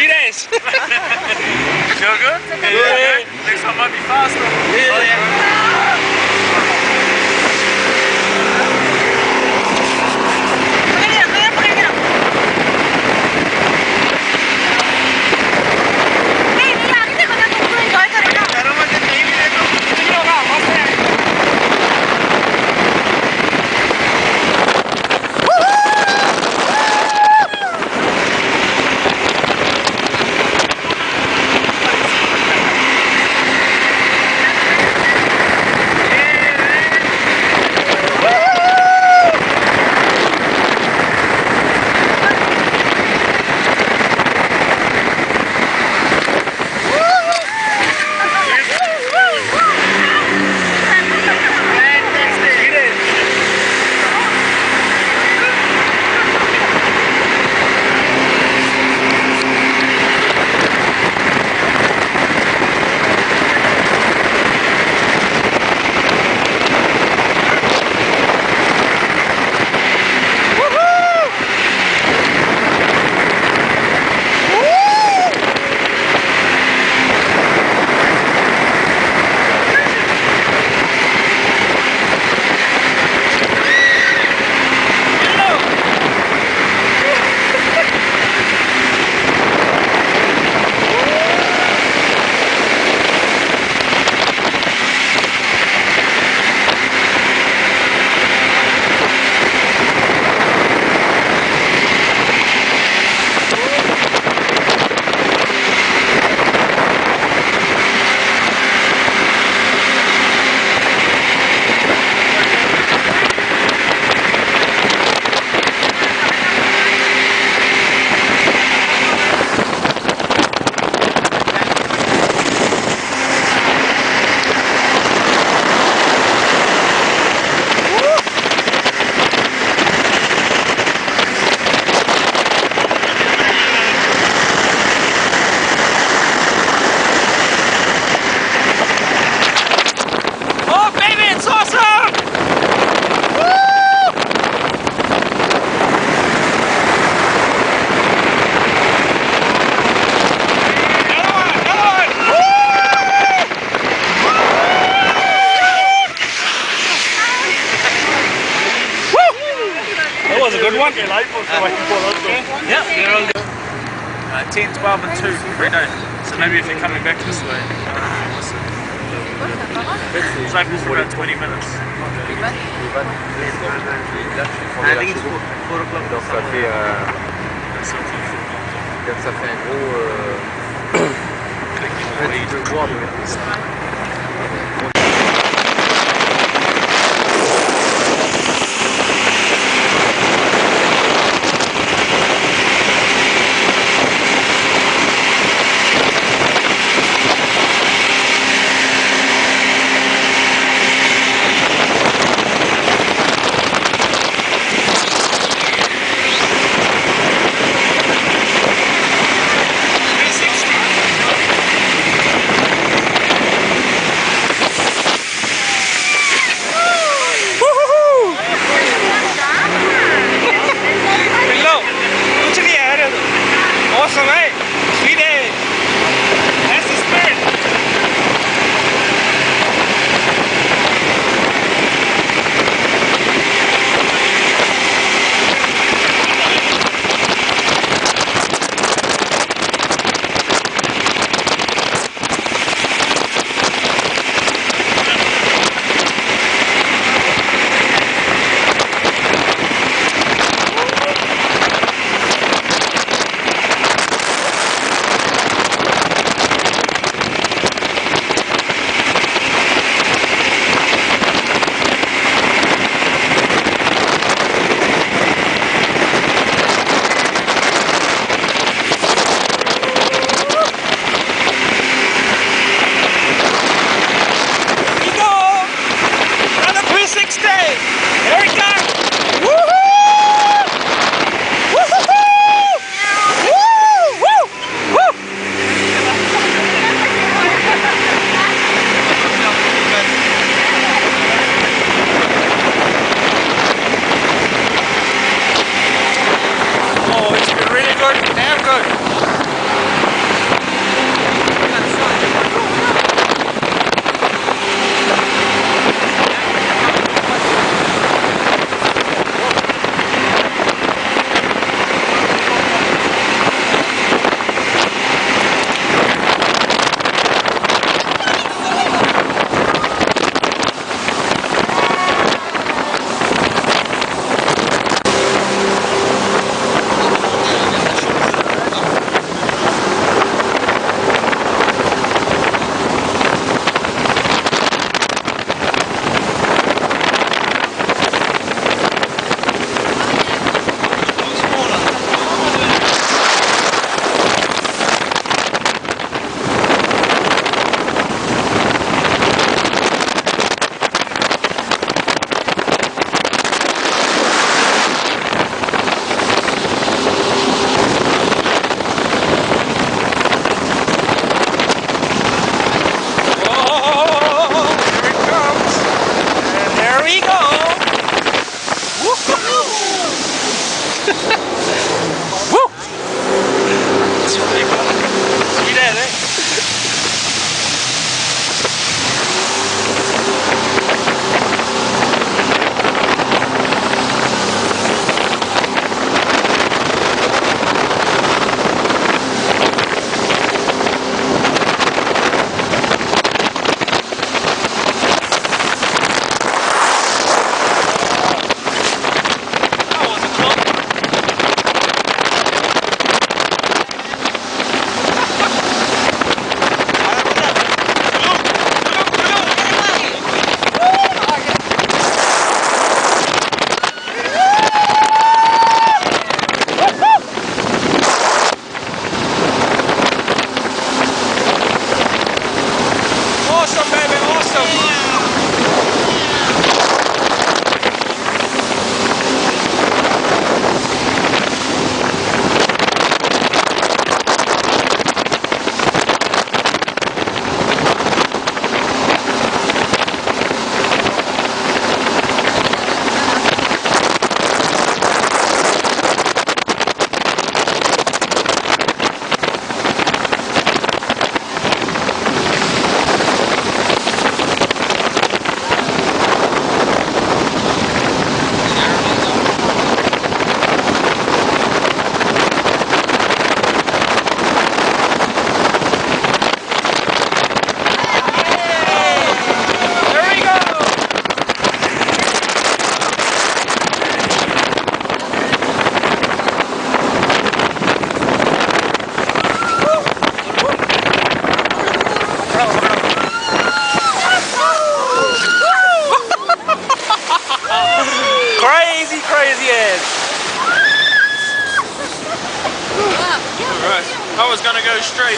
days. Feel good? Yeah. Next one might be faster. That was a good one. Yeah, 10, 12 and 2 every day. So maybe if you're coming back this way, it's open for about 20 minutes. I think it's 4 o'clock. Donc ça fait un gros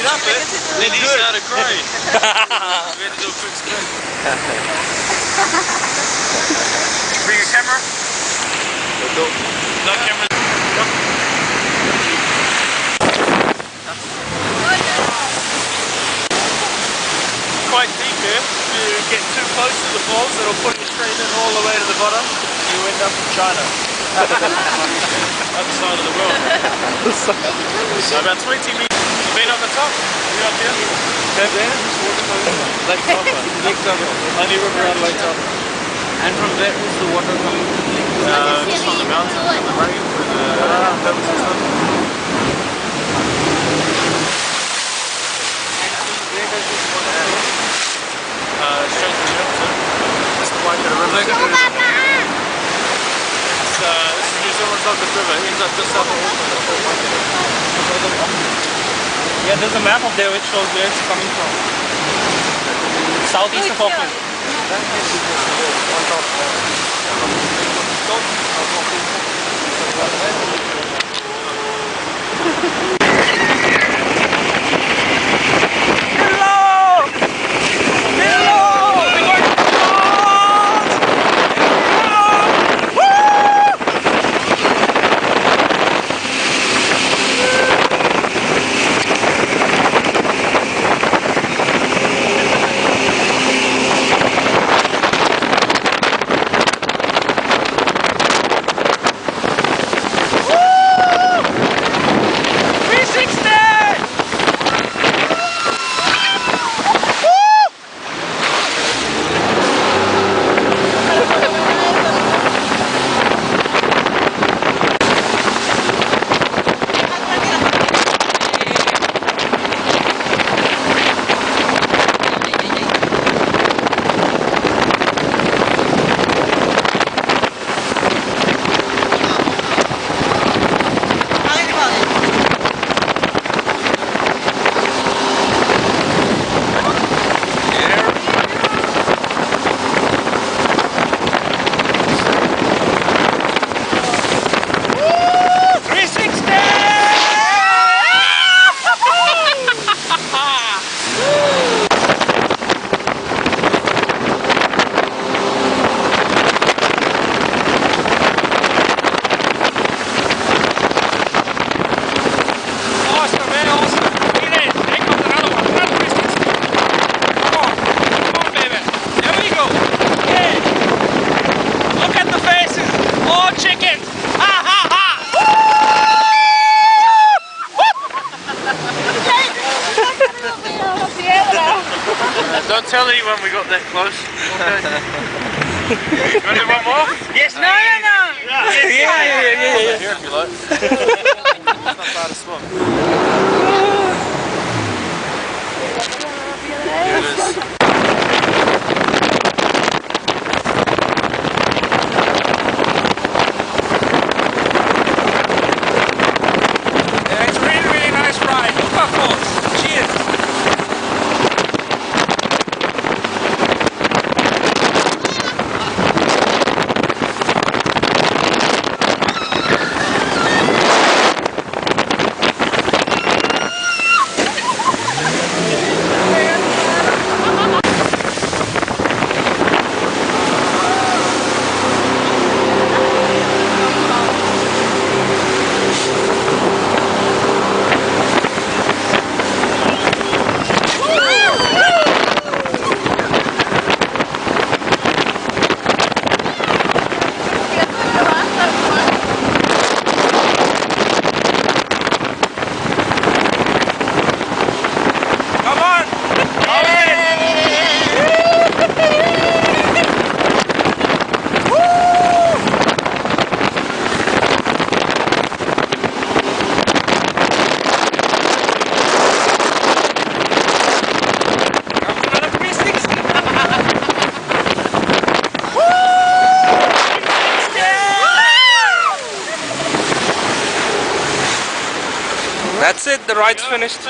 speed up it. Then he started crying. We had to do a quick spin. Bring your camera? No camera. Quite deep here. If you get too close to the falls, it'll pull you straight in all the way to the bottom. You end up in China. Other side of the world. So about 20 meters. You been on the top? You up here? Lake Taupo. Lake Taupo. Only river around Lake Taupo. And from where is the water coming? Just from the mountains, from the rain, from the pebbles and stuff. Where does this water go? Straight to the river. Just the Waikato River. This is New Zealand's longest river. It ends up just south of Auckland. Yeah, there's a map up there which shows where it's coming from. Southeast of Auckland. Don't tell anyone we got that close. Okay. You want to do one more? Yes, no. Yeah. Here if you like. It's not far to swim. Here it is. It's a really, really nice ride. Look how close. Cheers. That's it, the ride's finished.